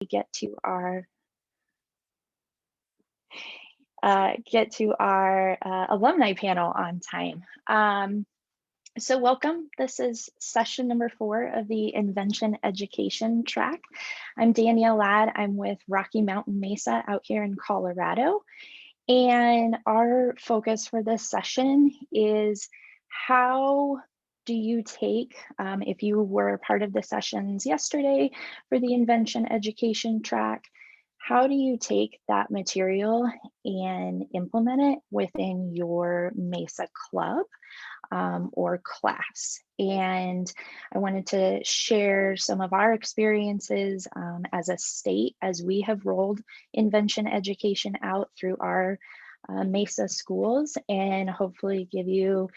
get to our alumni panel on time. So welcome. This is session number 4 of the Invention education track. I'm Danielle Ladd. I'm with Rocky Mountain Mesa out here in Colorado. And our focus for this session is how do you take, if you were part of the sessions yesterday for the Invention education track, how do you take that material and implement it within your Mesa club or class? And I wanted to share some of our experiences as a state as we have rolled Invention education out through our Mesa schools, and hopefully give you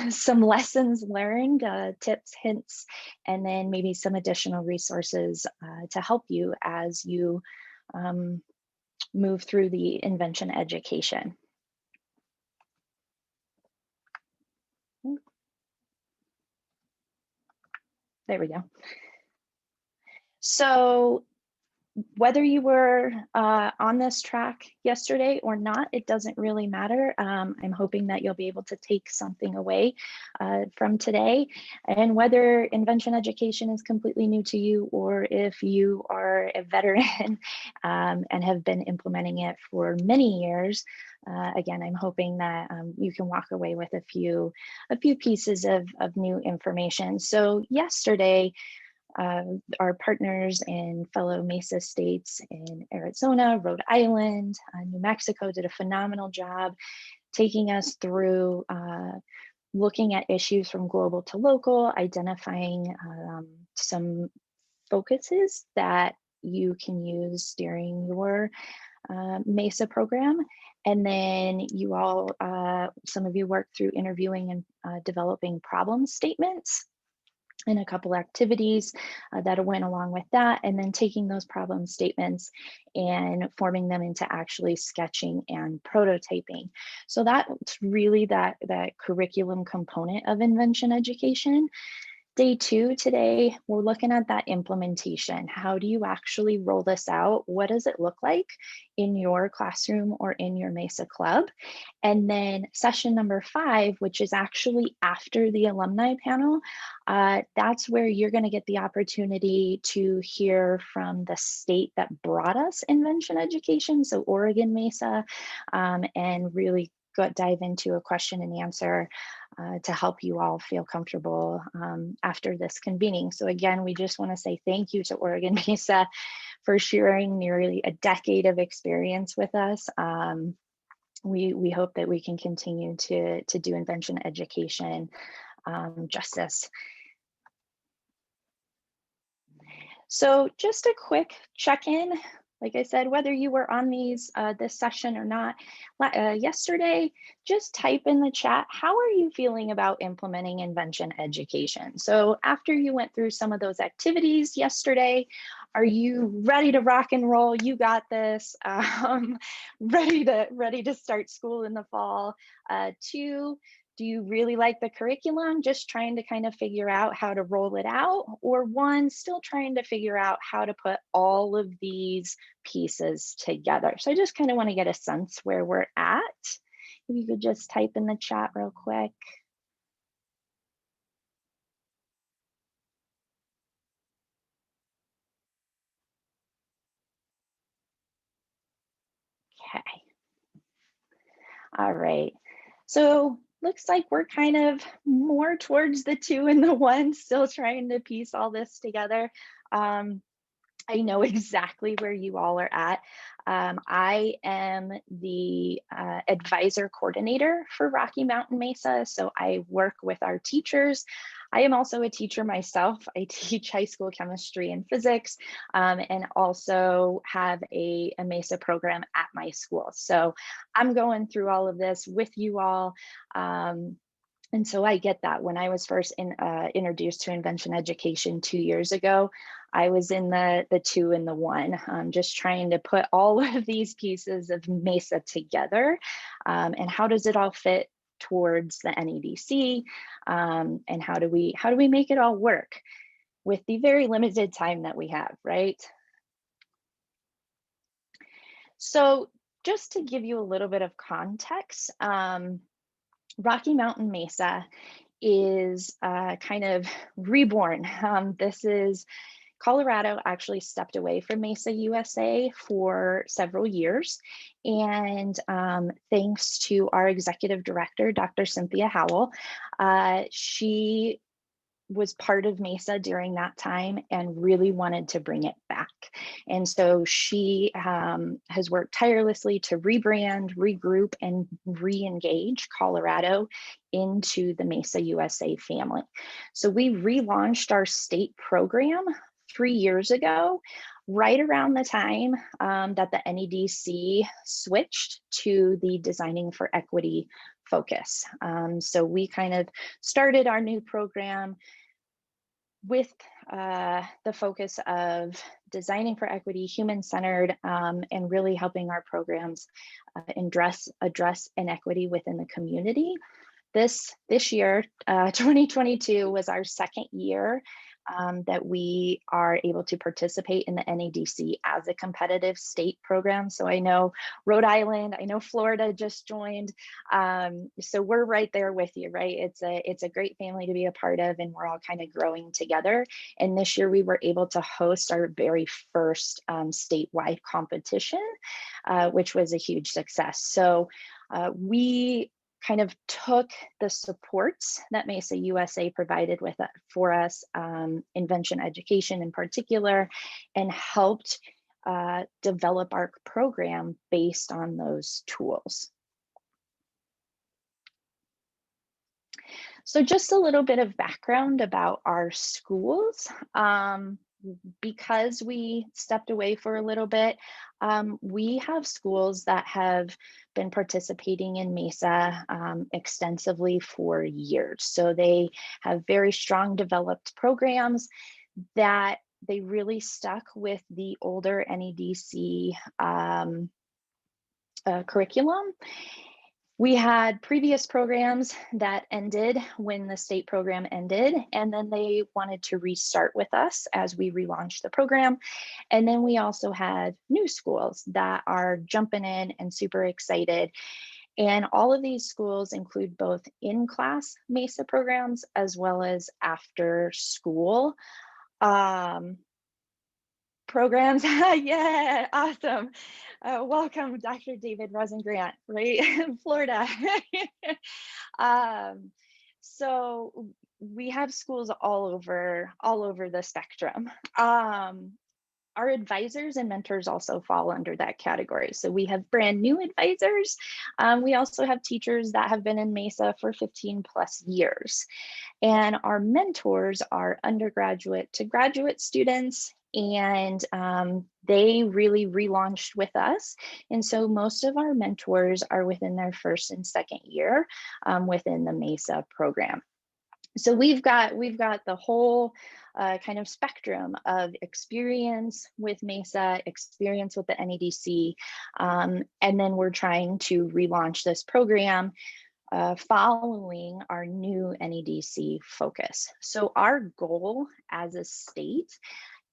some lessons learned, tips, hints, and then maybe some additional resources to help you as you move through the Invention education. There we go. So whether you were on this track yesterday or not, it doesn't really matter. I'm hoping that you'll be able to take something away from today. And whether Invention education is completely new to you, or if you are a veteran and have been implementing it for many years, again, I'm hoping that you can walk away with a few pieces of new information. So yesterday, our partners and fellow Mesa states in Arizona, Rhode Island, New Mexico did a phenomenal job taking us through looking at issues from global to local, identifying some focuses that you can use during your Mesa program. And then you all, some of you worked through interviewing and developing problem statements, and a couple activities that went along with that, and then taking those problem statements and forming them into actually sketching and prototyping. So that's really that curriculum component of Invention education. Day 2 today, we're looking at that implementation. How do you actually roll this out? What does it look like in your classroom or in your Mesa club? And then session number 5, which is actually after the alumni panel, that's where you're going to get the opportunity to hear from the state that brought us Invention education, so Oregon Mesa, and really dive into a question and answer to help you all feel comfortable after this convening. So again, we just want to say thank you to Oregon Mesa for sharing nearly a decade of experience with us. We hope that we can continue to do Invention education justice. So just a quick check-in. Like I said, whether you were on this session or not yesterday, just type in the chat, how are you feeling about implementing Invention education? So after you went through some of those activities yesterday, are you ready to rock and roll? You got this. Ready to start school in the fall. 2, do you really like the curriculum, just trying to kind of figure out how to roll it out? Or 1, still trying to figure out how to put all of these pieces together? So I just kind of want to get a sense where we're at. If you could just type in the chat real quick. Okay. All right. So looks like we're kind of more towards the 2 and the 1, still trying to piece all this together. I know exactly where you all are at. I am the advisor coordinator for Rocky Mountain Mesa, so I work with our teachers. I am also a teacher myself. I teach high school chemistry and physics, and also have a Mesa program at my school. So I'm going through all of this with you all. And so I get that. When I was first introduced to Invention education 2 years ago, I was in the 2 and the 1, just trying to put all of these pieces of Mesa together, and how does it all fit towards the NEDC, and how do we make it all work with the very limited time that we have, right? So just to give you a little bit of context, Rocky Mountain Mesa is kind of reborn. This is Colorado actually stepped away from Mesa USA for several years. And thanks to our executive director, Dr. Cynthia Howell, she was part of Mesa during that time and really wanted to bring it back. And so she has worked tirelessly to rebrand, regroup, and re-engage Colorado into the Mesa USA family. So we relaunched our state program 3 years ago, right around the time that the NEDC switched to the Designing for Equity focus. So we kind of started our new program with the focus of designing for equity, human-centered, and really helping our programs address inequity within the community. This year, 2022, was our second year that we are able to participate in the NEDC as a competitive state program. So I know Rhode Island, I know Florida just joined. So we're right there with you, right? It's a great family to be a part of, and we're all kind of growing together. And this year we were able to host our very first statewide competition, which was a huge success. So we kind of took the supports that Mesa USA provided for us, Invention education in particular, and helped develop our program based on those tools. So just a little bit of background about our schools. Because we stepped away for a little bit, we have schools that have been participating in Mesa extensively for years. So they have very strong developed programs that they really stuck with the older NEDC curriculum. We had previous programs that ended when the state program ended, and then they wanted to restart with us as we relaunched the program. And then we also had new schools that are jumping in and super excited. And all of these schools include both in-class Mesa programs as well as after school programs. Yeah, awesome. Welcome, Dr. David Rosengrant, right? Florida. So we have schools all over the spectrum. Our advisors and mentors also fall under that category. So we have brand new advisors. We also have teachers that have been in Mesa for 15 plus years. And our mentors are undergraduate to graduate students, and they really relaunched with us. And so most of our mentors are within their first and second year within the Mesa program. So we've got the whole kind of spectrum of experience with Mesa, experience with the NEDC, and then we're trying to relaunch this program following our new NEDC focus. So our goal as a state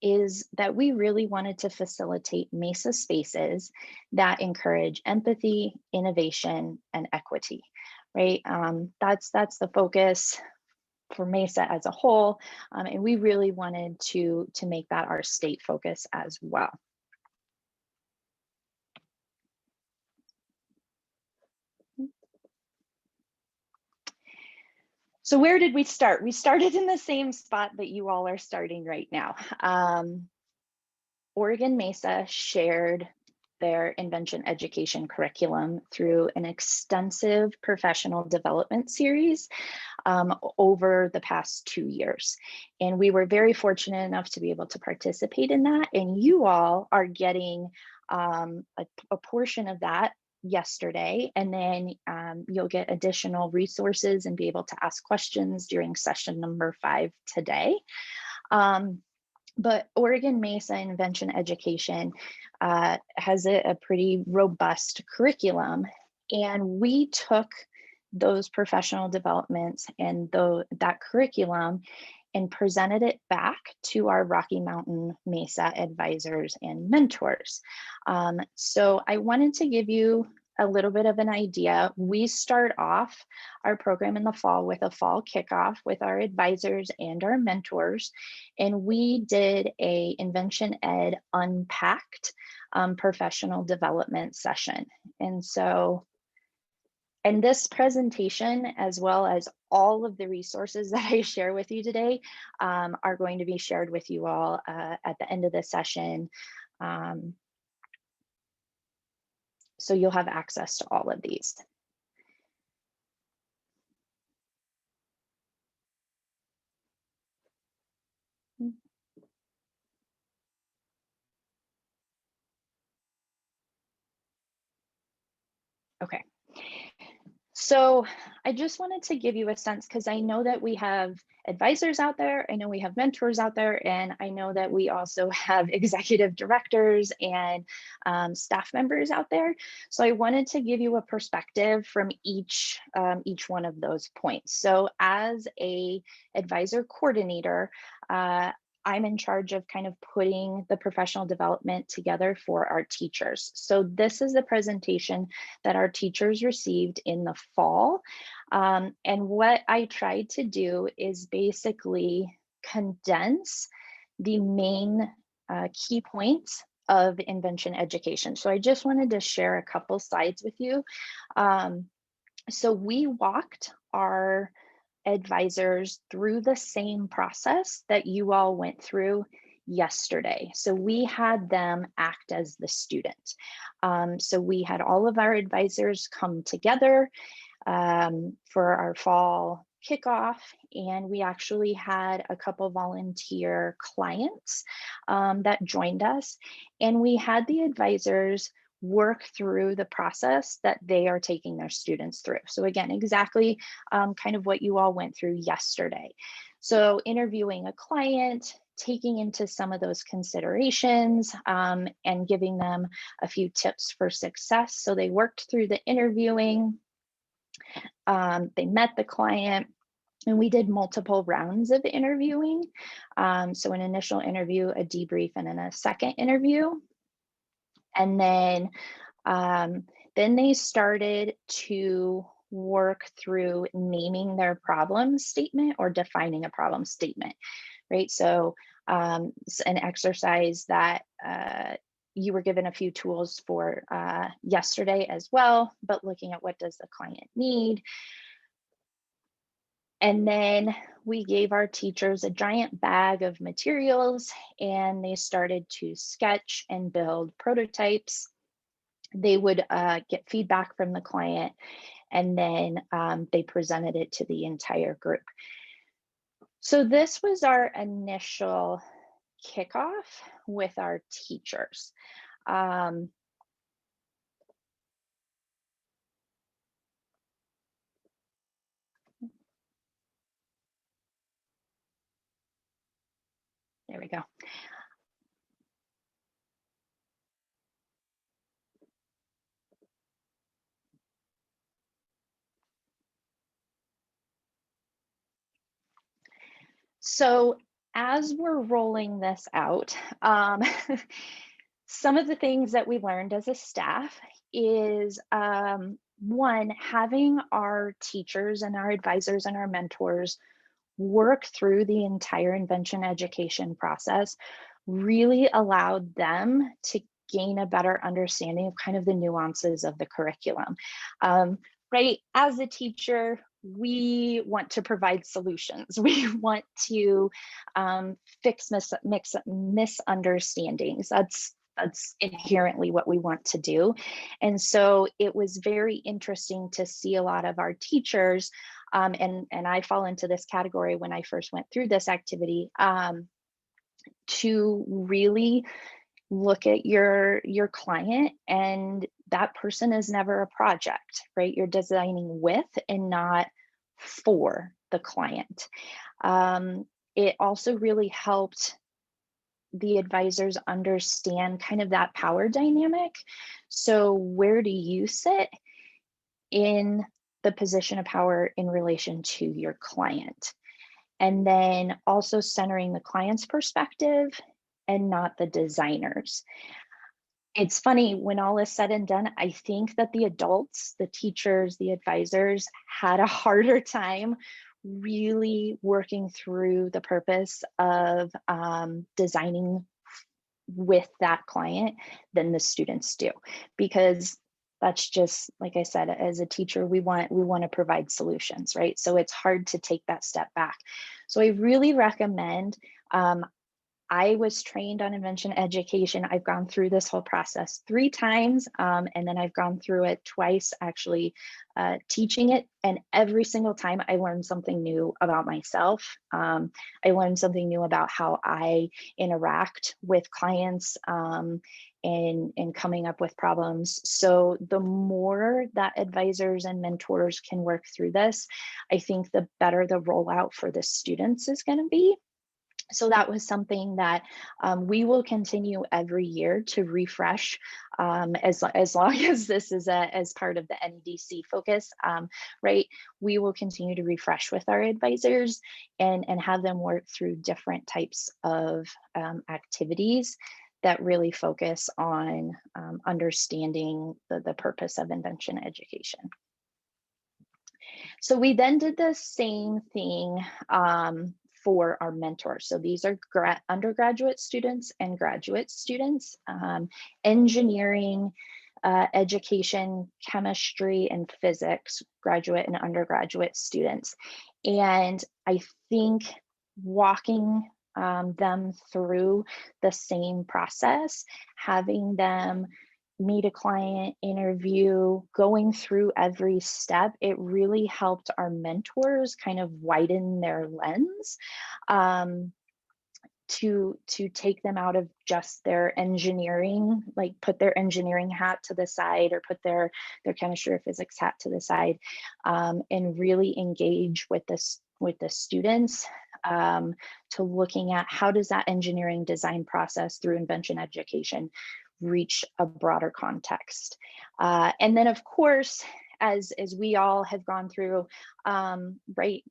is that we really wanted to facilitate Mesa spaces that encourage empathy, innovation, and equity, right? That's the focus for Mesa as a whole, and we really wanted to make that our state focus as well. So where did we start? We started in the same spot that you all are starting right now. Oregon Mesa shared their Invention education curriculum through an extensive professional development series over the past 2 years. And we were very fortunate enough to be able to participate in that. And you all are getting a portion of that yesterday, and then you'll get additional resources and be able to ask questions during session number 5 today. But Oregon Mesa Invention education has a pretty robust curriculum, and we took those professional developments and that curriculum and presented it back to our Rocky Mountain Mesa advisors and mentors. So I wanted to give you a little bit of an idea. We start off our program in the fall with a fall kickoff with our advisors and our mentors. And we did a Invention Ed Unpacked professional development session. And so, and this presentation, as well as all of the resources that I share with you today, are going to be shared with you all at the end of the session. So you'll have access to all of these. Okay. So I just wanted to give you a sense, because I know that we have advisors out there, I know we have mentors out there, and I know that we also have executive directors and staff members out there. So I wanted to give you a perspective from each one of those points. So as a advisor coordinator, I'm in charge of kind of putting the professional development together for our teachers. So this is the presentation that our teachers received in the fall. And what I tried to do is basically condense the main key points of Invention education. So I just wanted to share a couple slides with you. So we walked our advisors through the same process that you all went through yesterday. So we had them act as the student. So we had all of our advisors come together for our fall kickoff, and we actually had a couple volunteer clients that joined us, and we had the advisors work through the process that they are taking their students through. So again, exactly kind of what you all went through yesterday. So interviewing a client, taking into some of those considerations and giving them a few tips for success. So they worked through the interviewing, they met the client, and we did multiple rounds of interviewing. So an initial interview, a debrief, and then a second interview. And then they started to work through naming their problem statement or defining a problem statement, right? So an exercise that you were given a few tools for yesterday as well, but looking at what does the client need. And then we gave our teachers a giant bag of materials, and they started to sketch and build prototypes. They would get feedback from the client, and then they presented it to the entire group. So this was our initial kickoff with our teachers. There we go. So as we're rolling this out, some of the things that we learned as a staff is one, having our teachers and our advisors and our mentors work through the entire Invention education process really allowed them to gain a better understanding of kind of the nuances of the curriculum. Right, as a teacher, we want to provide solutions. We want to fix misunderstandings. That's inherently what we want to do. And so it was very interesting to see a lot of our teachers, and I fall into this category when I first went through this activity, to really look at your client, and that person is never a project, right? You're designing with and not for the client. It also really helped the advisors understand kind of that power dynamic. So where do you sit in the position of power in relation to your client? And then also centering the client's perspective and not the designer's. It's funny, when all is said and done, I think that the adults, the teachers, the advisors had a harder time really working through the purpose of designing with that client than the students do, because that's just, like I said, as a teacher, we want to provide solutions, right? So it's hard to take that step back. So I really recommend, I was trained on Invention education. I've gone through this whole process 3 times, and then I've gone through it twice actually teaching it. And every single time I learned something new about myself. I learned something new about how I interact with clients and coming up with problems. So the more that advisors and mentors can work through this, I think the better the rollout for the students is going to be. So that was something that we will continue every year to refresh as long as this is as part of the NEDC focus, right? We will continue to refresh with our advisors and have them work through different types of activities that really focus on understanding the purpose of Invention education. So we then did the same thing for our mentors. So these are undergraduate students and graduate students, engineering, education, chemistry, and physics, graduate and undergraduate students. And I think walking them through the same process, having them meet a client, interview, going through every step, it really helped our mentors kind of widen their lens to take them out of just their engineering, like put their engineering hat to the side or put their chemistry or physics hat to the side, and really engage with the students to looking at how does that engineering design process through Invention education reach a broader context. And then of course, as we all have gone through, right,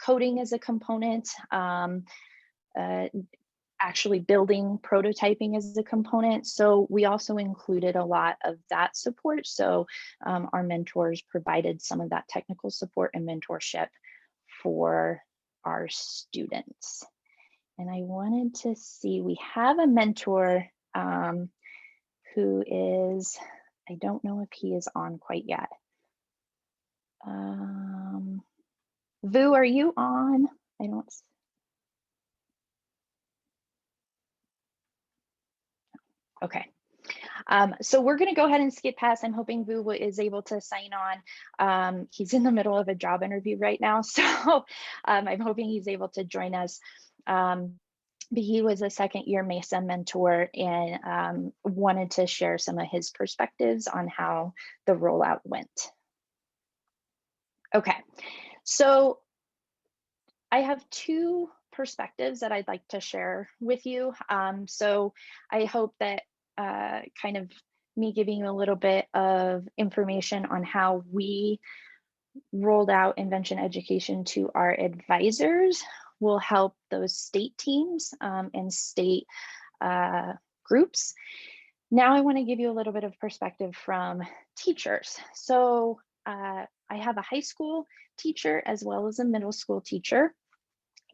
coding is a component, actually building, prototyping is a component. So we also included a lot of that support. So our mentors provided some of that technical support and mentorship for our students. And I wanted to see, we have a mentor who is, I don't know if he is on quite yet. Vu, are you on? I don't. Okay. So we're going to go ahead and skip past. I'm hoping Vu is able to sign on. He's in the middle of a job interview right now, so I'm hoping he's able to join us. But he was a second-year Mesa mentor and wanted to share some of his perspectives on how the rollout went. Okay, so I have 2 perspectives that I'd like to share with you. So I hope that kind of me giving you a little bit of information on how we rolled out Invention education to our advisors will help those state teams and state groups. Now I want to give you a little bit of perspective from teachers. So I have a high school teacher as well as a middle school teacher.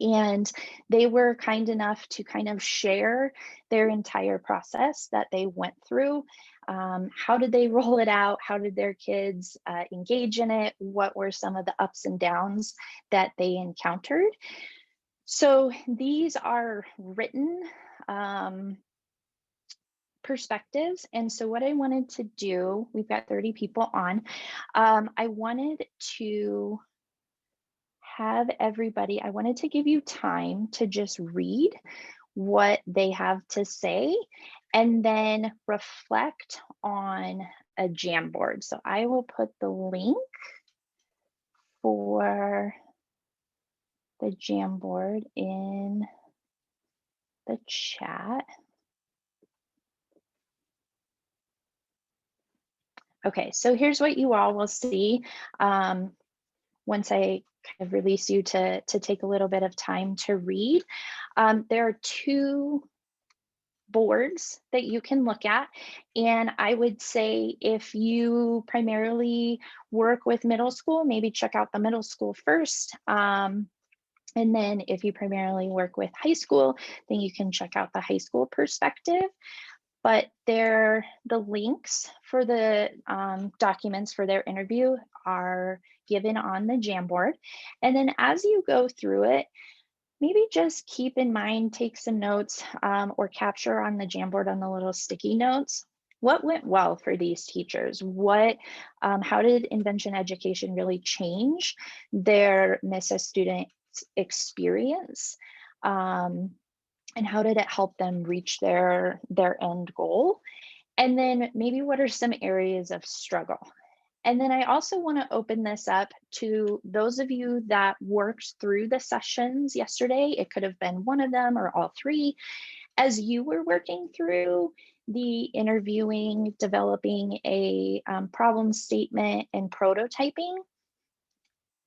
And they were kind enough to kind of share their entire process that they went through. How did they roll it out? How did their kids engage in it? What were some of the ups and downs that they encountered? So these are written perspectives. And so what I wanted to do, we've got 30 people on. I wanted to have everybody, I wanted to give you time to just read what they have to say and then reflect on a Jamboard. So I will put the link for the Jamboard in the chat. Okay, so here's what you all will see once I kind of release you to take a little bit of time to read. There are 2 boards that you can look at. And I would say if you primarily work with middle school, maybe check out the middle school first. And then if you primarily work with high school, then you can check out the high school perspective. But the links for the documents for their interview are given on the Jamboard. And then as you go through it, maybe just keep in mind, take some notes or capture on the Jamboard on the little sticky notes. What went well for these teachers? How did Invention education really change their MISA student experience? And how did it help them reach their end goal? And then maybe what are some areas of struggle? And then I also want to open this up to those of you that worked through the sessions yesterday. It could have been one of them or all 3. As you were working through the interviewing, developing a problem statement and prototyping,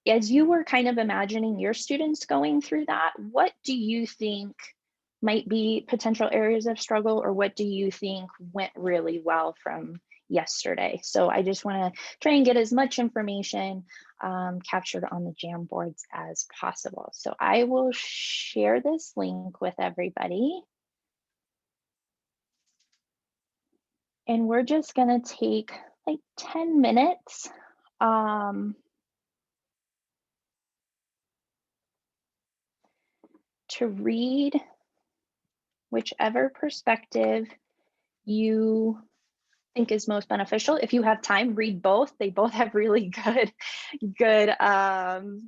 as you were kind of imagining your students going through that, what do you think might be potential areas of struggle, or what do you think went really well from yesterday? So I just want to try and get as much information captured on the Jamboards as possible. So I will share this link with everybody. And we're just going to take like 10 minutes. To read whichever perspective you think is most beneficial. If you have time, read both. They both have really good kind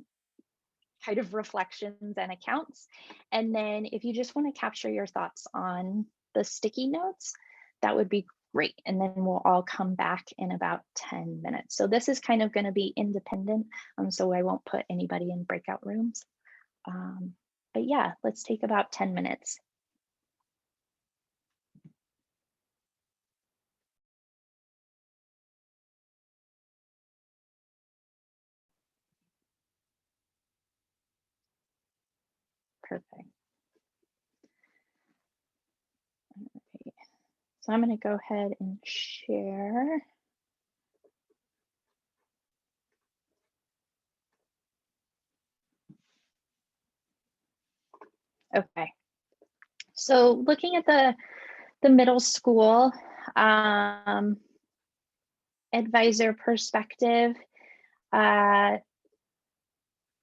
of reflections and accounts. And then if you just want to capture your thoughts on the sticky notes, that would be great. And then we'll all come back in about 10 minutes. So this is kind of going to be independent, so I won't put anybody in breakout rooms. But yeah, let's take about 10 minutes. Perfect. Okay. So I'm going to go ahead and share. Okay. So looking at the middle school advisor perspective,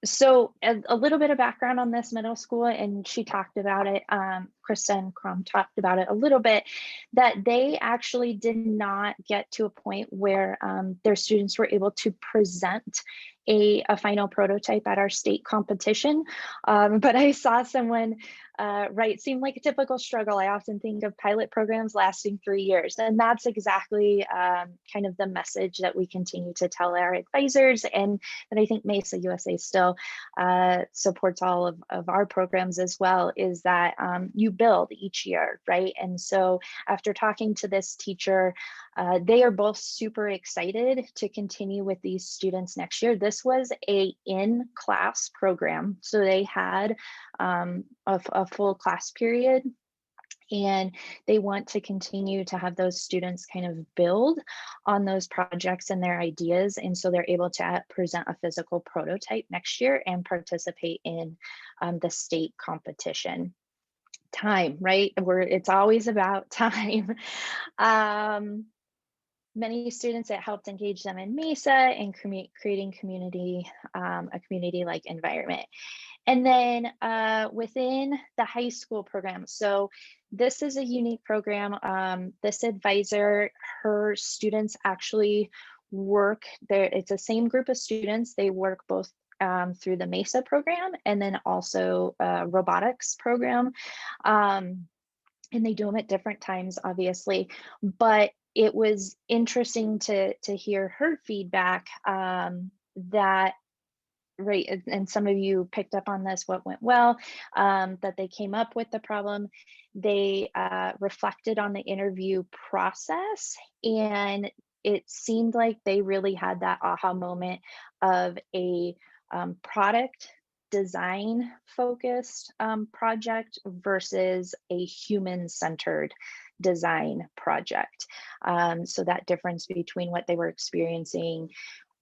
so a little bit of background on this middle school, and she talked about it, Krista and Crom talked about it a little bit, that they actually did not get to a point where their students were able to present a final prototype at our state competition. But I saw someone write, seemed like a typical struggle. I often think of pilot programs lasting 3 years, and that's exactly kind of the message that we continue to tell our advisors, and that I think MESA USA still supports all of our programs as well, is that you build each year, right? And so after talking to this teacher, they are both super excited to continue with these students next year. This was a in-class program, so they had a full class period, and they want to continue to have those students kind of build on those projects and their ideas, and so they're able to present a physical prototype next year and participate in the state competition. Time, right? It's always about time. Many students, it helped engage them in MESA and creating community, a community-like environment. And then within the high school program, so this is a unique program. This advisor, her students actually work there. It's the same group of students. They work both through the MESA program and then also robotics program. And they do them at different times, obviously, but it was interesting to hear her feedback that, right, and some of you picked up on this, what went well, that they came up with the problem. They reflected on the interview process, and it seemed like they really had that aha moment of a product design focused project versus a human-centered design project. So that difference between what they were experiencing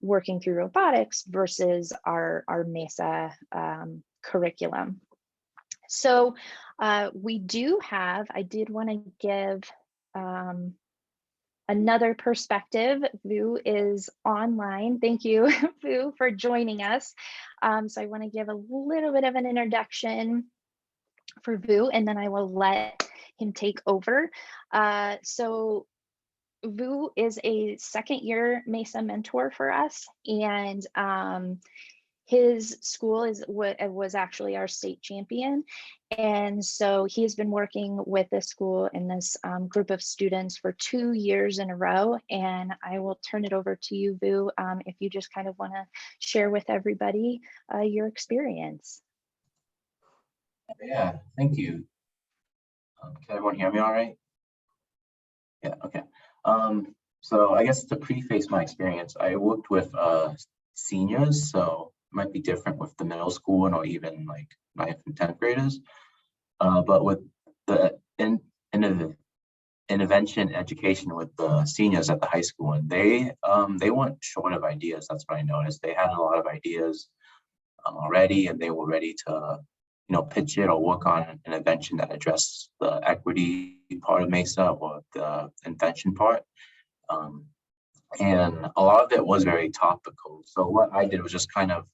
working through robotics versus our MESA curriculum. So we do have, I did want to give another perspective. Vu is online. Thank you, Vu, for joining us. So I want to give a little bit of an introduction for Vu, and then I will let him take over. So Vu is a second-year MESA mentor for us, and his school was actually our state champion. And so he's been working with this school and this group of students for 2 years in a row. And I will turn it over to you, Vu, if you just kind of want to share with everybody your experience. Yeah, thank you. Can everyone hear me all right? Yeah, okay. So I guess to preface my experience, I worked with seniors, so it might be different with the middle school and or even like 9th and 10th graders. But with the intervention education with the seniors at the high school, and they weren't short of ideas. That's what I noticed. They had a lot of ideas already, and they were ready to pitch it or work on an intervention that addressed the equity part of MESA or the invention part. And a lot of it was very topical. So what I did was just kind of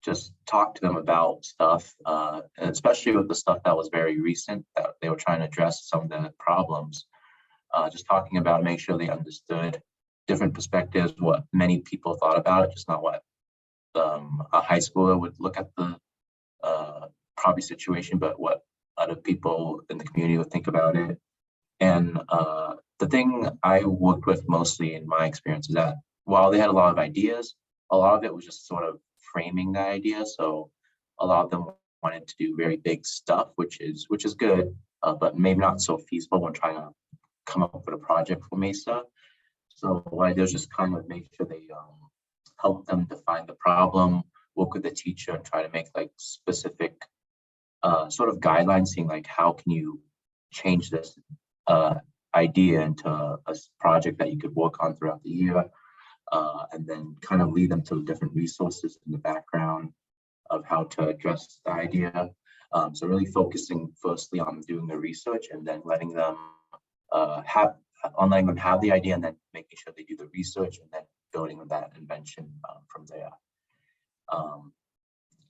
just talk to them about stuff, and especially with the stuff that was very recent that they were trying to address some of the problems. Just talking about, make sure they understood different perspectives, what many people thought about it, just not what a high schooler would look at the probably situation, but what other people in the community would think about it. And the thing I worked with mostly in my experience is that while they had a lot of ideas, a lot of it was just sort of framing the idea. So a lot of them wanted to do very big stuff, which is good, but maybe not so feasible when trying to come up with a project for MESA. So what I did was just kind of make sure they help them define the problem, work with the teacher, and try to make like specific sort of guidelines, seeing like how can you change this idea into a project that you could work on throughout the year, and then kind of lead them to different resources in the background of how to address the idea. So really focusing firstly on doing the research and then letting them have the idea and then making sure they do the research and then building that invention from there.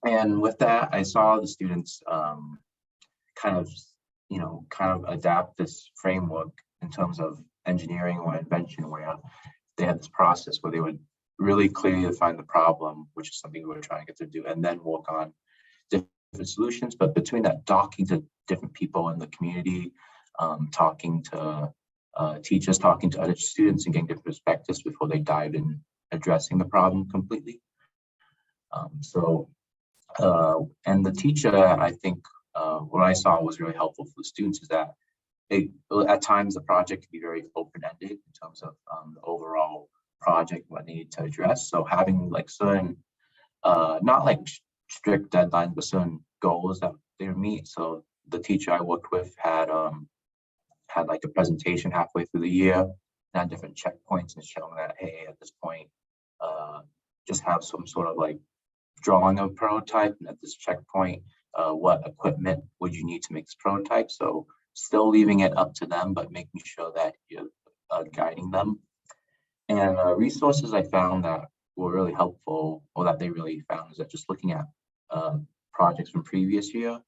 And with that, I saw the students kind of adapt this framework in terms of engineering or invention, where they had this process where they would really clearly define the problem, which is something we were trying to get to do, and then work on different solutions. But between that, talking to different people in the community, talking to teachers, talking to other students, and getting different perspectives before they dive in addressing the problem completely. And the teacher, I think what I saw was really helpful for the students is that at times the project can be very open-ended in terms of the overall project, what they need to address. So having like certain, not like strict deadlines, but certain goals that they would meet. So the teacher I worked with had like a presentation halfway through the year, had different checkpoints and showing that, hey, at this point, just have some sort of like drawing a prototype, and at this checkpoint, what equipment would you need to make this prototype? So still leaving it up to them, but making sure that you're guiding them. And resources I found that were really helpful, or that they really found, is that just looking at projects from previous year,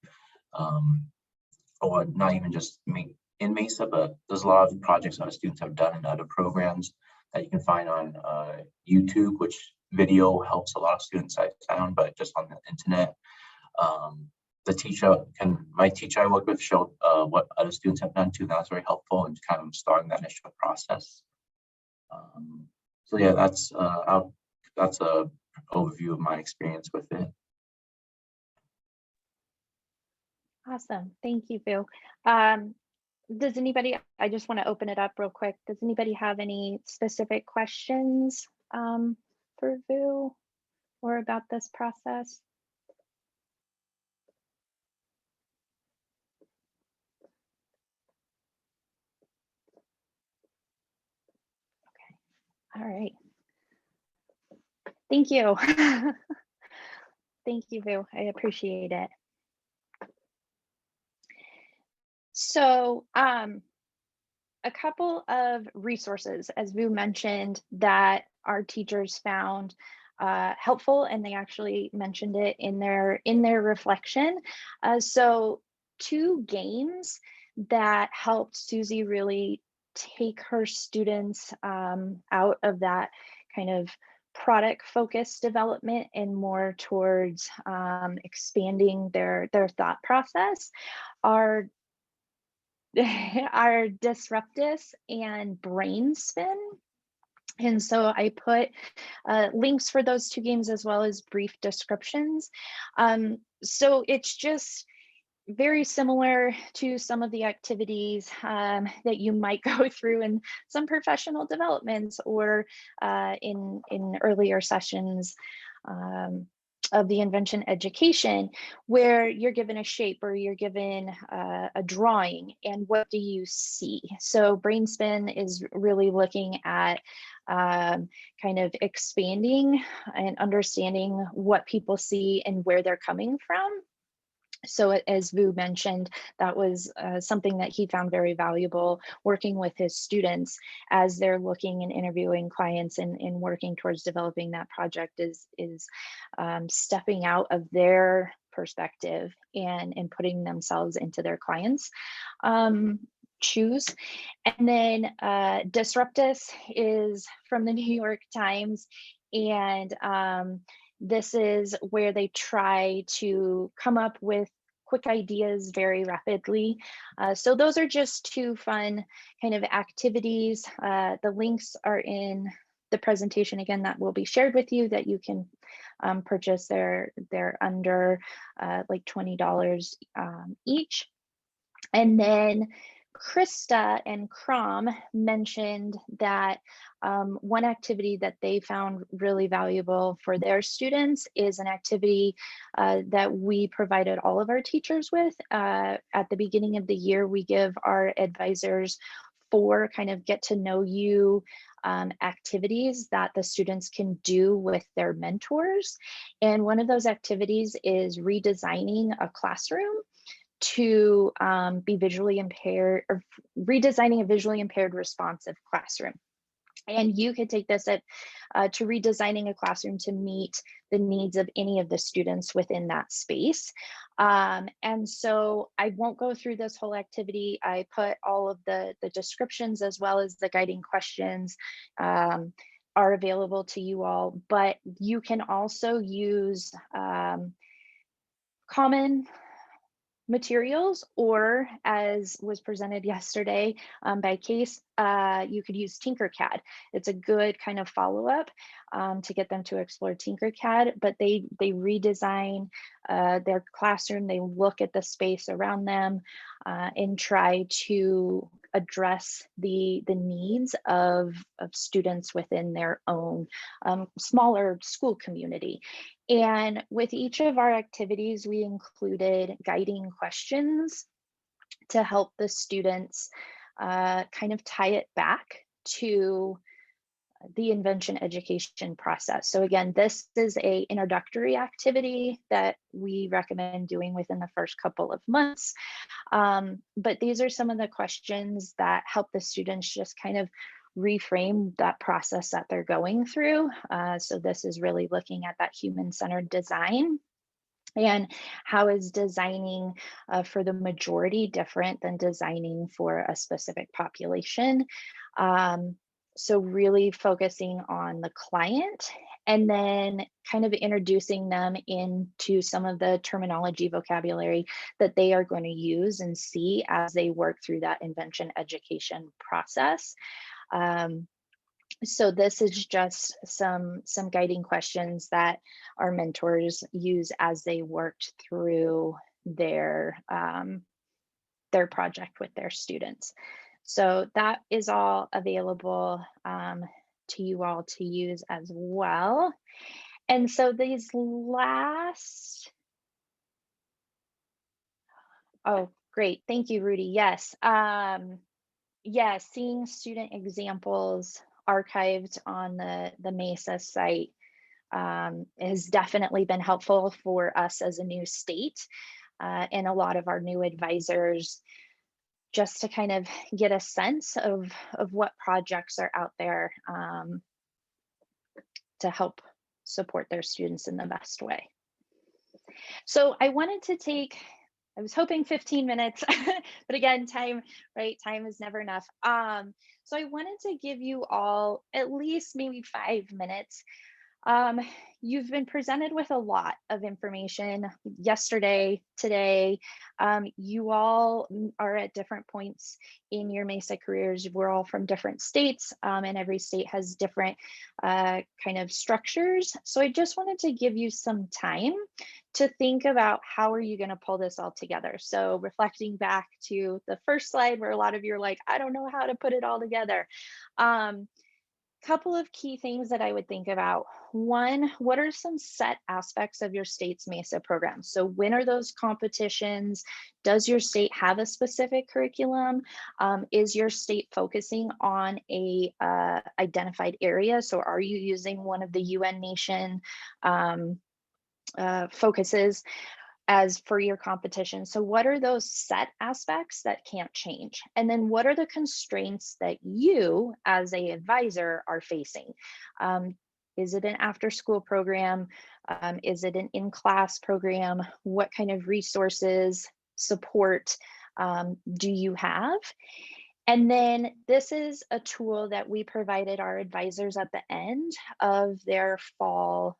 or not even just in MESA, but there's a lot of projects other students have done in other programs that you can find on YouTube, which video helps a lot of students I found, but just on the internet. My teacher I worked with showed what other students have done too, and that was very helpful in kind of starting that initial process. So yeah, that's a overview of my experience with it. Awesome, thank you, Vu. Does anybody, I just want to open it up real quick. Does anybody have any specific questions for Vu? or about this process? All right. Thank you. Thank you, Vu. I appreciate it. So, a couple of resources, as Vu mentioned, that our teachers found helpful, and they actually mentioned it in their reflection. So, two games that helped Susie really take her students out of that kind of product focused development and more towards expanding their thought process are are Disruptus and Brain Spin. And so I put links for those two games as well as brief descriptions. So it's just very similar to some of the activities that you might go through in some professional developments or in earlier sessions of the Invention education, where you're given a shape or you're given a drawing, and what do you see? So Brain Spin is really looking at kind of expanding and understanding what people see and where they're coming from. So as Vu mentioned, that was something that he found very valuable working with his students as they're looking and interviewing clients and working towards developing that project is stepping out of their perspective and putting themselves into their clients' shoes. And then Disruptus is from the New York Times, and this is where they try to come up with quick ideas very rapidly. So those are just two fun kind of activities. The links are in the presentation again that will be shared with you that you can purchase. They're under like $20 each. And then Krista and Crom mentioned that one activity that they found really valuable for their students is an activity that we provided all of our teachers with. At the beginning of the year, we give our advisors 4 kind of get to know you activities that the students can do with their mentors. And one of those activities is redesigning a classroom to be visually impaired, or redesigning a visually impaired responsive classroom. And you could take this to redesigning a classroom to meet the needs of any of the students within that space. And so I won't go through this whole activity. I put all of the descriptions as well as the guiding questions are available to you all, but you can also use common materials, or as was presented yesterday by Case, you could use Tinkercad. It's a good kind of follow-up to get them to explore Tinkercad, but they redesign their classroom, they look at the space around them and try to address the needs of students within their own smaller school community. And with each of our activities, we included guiding questions to help the students kind of tie it back to the Invention education process. So again, this is a introductory activity that we recommend doing within the first couple of months. But these are some of the questions that help the students just kind of reframe that process that they're going through. So this is really looking at that human-centered design. And how is designing for the majority different than designing for a specific population? So really focusing on the client, and then kind of introducing them into some of the terminology vocabulary that they are going to use and see as they work through that Invention education process. So this is just some guiding questions that our mentors use as they worked through their project with their students. So that is all available to you all to use as well. And so these last, oh, great. Thank you, Rudy. Yes. Yeah, seeing student examples archived on the MESA site has definitely been helpful for us as a new state and a lot of our new advisors, just to kind of get a sense of what projects are out there to help support their students in the best way. So I wanted to take, I was hoping 15 minutes, but again, time, right? Time is never enough. So I wanted to give you all at least maybe 5 minutes. Um, you've been presented with a lot of information yesterday, today. You all are at different points in your MESA careers. We're all from different states, and every state has different kind of structures. So I just wanted to give you some time to think about how are you going to pull this all together. So reflecting back to the first slide where a lot of you are like, I don't know how to put it all together. Couple of key things that I would think about. One, what are some set aspects of your state's MESA program? So when are those competitions? Does your state have a specific curriculum? Is your state focusing on a identified area? So are you using one of the UN nation focuses as for your competition? So what are those set aspects that can't change? And then what are the constraints that you as a advisor are facing? Is it an after school program? Is it an in-class program? What kind of resources, support do you have? And then this is a tool that we provided our advisors at the end of their fall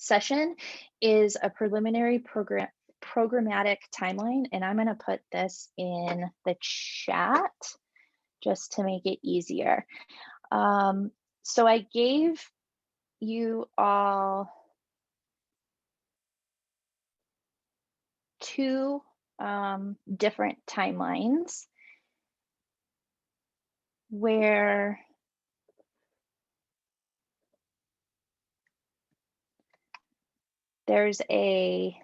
session, is a preliminary programmatic timeline. And I'm going to put this in the chat just to make it easier. So I gave you all two different timelines where there's a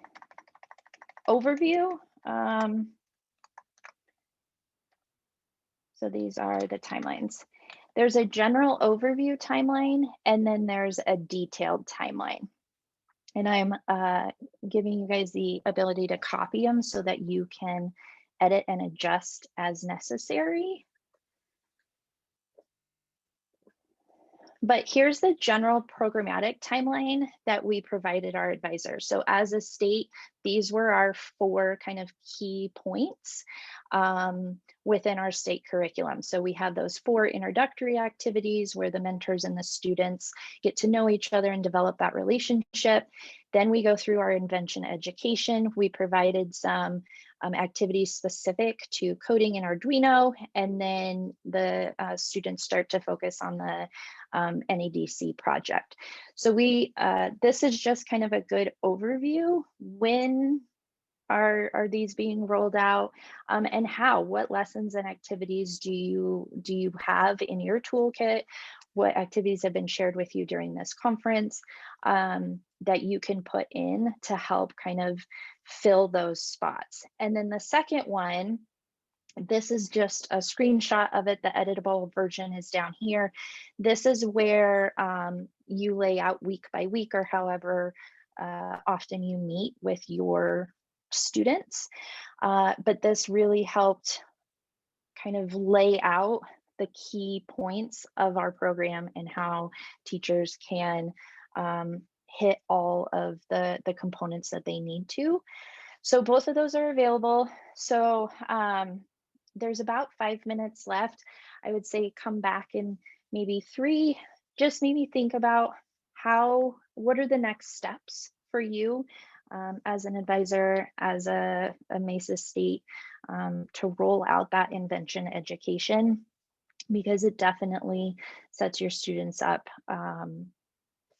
overview. So these are the timelines. There's a general overview timeline, and then there's a detailed timeline. And I'm giving you guys the ability to copy them so that you can edit and adjust as necessary. But here's the general programmatic timeline that we provided our advisors. So as a state, these were our 4 kind of key points within our state curriculum. So we have those 4 introductory activities where the mentors and the students get to know each other and develop that relationship. Then we go through our Invention education. We provided some activities specific to coding in Arduino, and then the students start to focus on the NEDC project. So this is just kind of a good overview. When are these being rolled out, and how? What lessons and activities do you have in your toolkit? What activities have been shared with you during this conference that you can put in to help kind of fill those spots? And then the second one, this is just a screenshot of it. The editable version is down here. This is where you lay out week by week, or however often you meet with your students. But this really helped kind of lay out the key points of our program and how teachers can hit all of the components that they need to. So both of those are available. So there's about 5 minutes left. I would say come back in maybe 3, just maybe think about what are the next steps for you as an advisor, as a MESA state, to roll out that Invention education, because it definitely sets your students up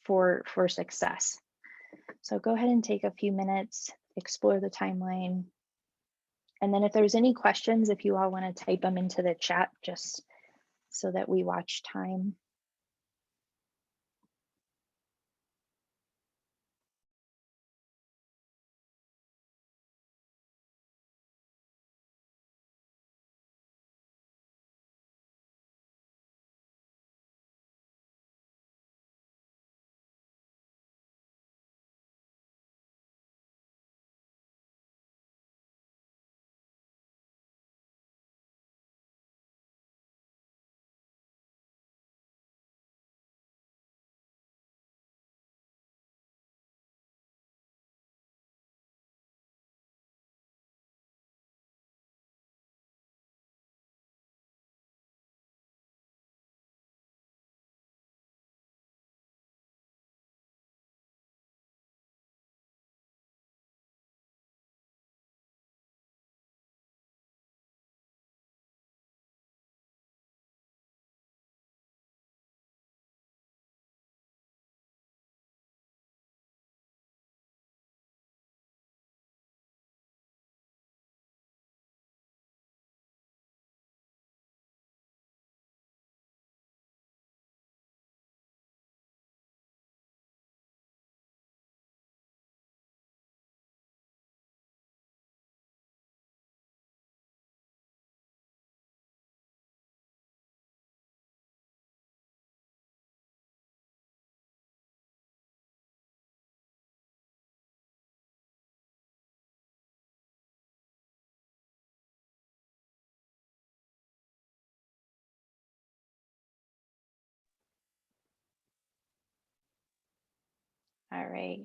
for success. So go ahead and take a few minutes, explore the timeline. And then if there's any questions, if you all want to type them into the chat, just so that we watch time. All right.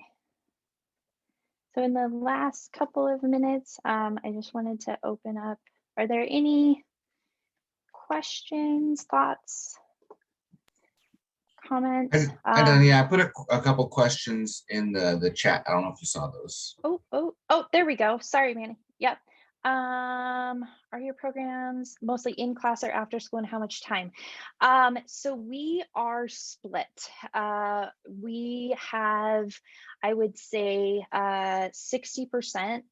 So in the last couple of minutes, I just wanted to open up. Are there any questions, thoughts, comments? I put a couple questions in the chat. I don't know if you saw those. Oh, there we go. Sorry, Manny. Yep. Are your programs mostly in class or after school, and how much time? So we are split. We have, I would say, 60%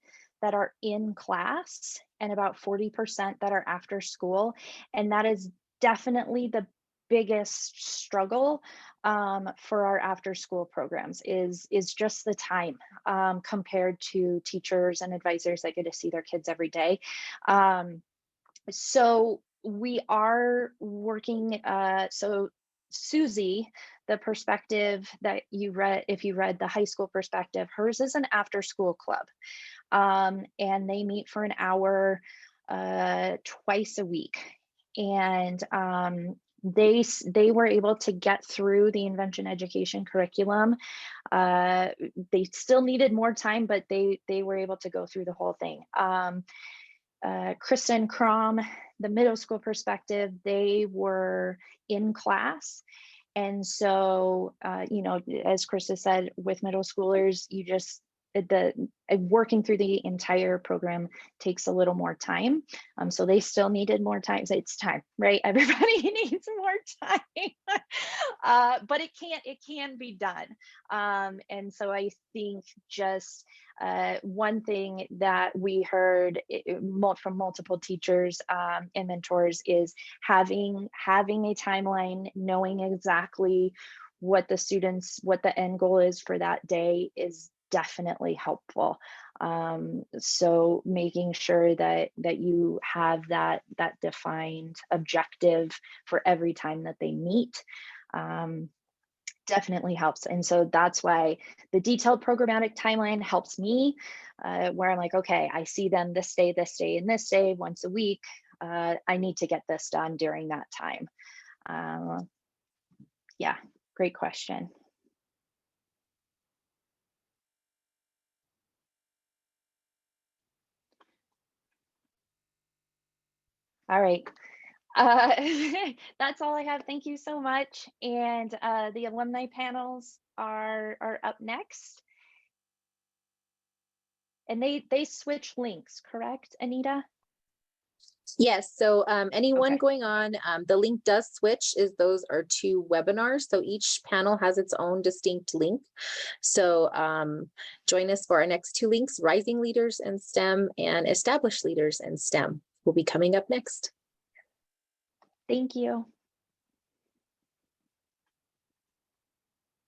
that are in class and about 40% that are after school. And that is definitely the biggest struggle for our after school programs is just the time compared to teachers and advisors that get to see their kids every day. So we are working, so Susie, the perspective that you read, if you read the high school perspective, hers is an after school club. And they meet for an hour twice a week. And they were able to get through the Invention education curriculum. They still needed more time, but they were able to go through the whole thing. Kristen Crom, the middle school perspective, they were in class. And so, you know, as Krista said, with middle schoolers, you just, working through the entire program takes a little more time. So they still needed more time. So it's time, right? Everybody needs more time, but it can be done. And so I think just one thing that we heard from multiple teachers and mentors is having a timeline, knowing exactly what the end goal is for that day is definitely helpful. So making sure that you have that defined objective for every time that they meet definitely helps. And so that's why the detailed programmatic timeline helps me, where I'm like, okay, I see them this day, and this day, once a week. I need to get this done during that time. Yeah, great question. All right. That's all I have. Thank you so much. And the alumni panels are up next. And they switch links, correct, Anita? Yes, so anyone Okay. going on, the link does switch, is those are two webinars. So each panel has its own distinct link. So join us for our next two links, Rising Leaders in STEM and Established Leaders in STEM will be coming up next. Thank you.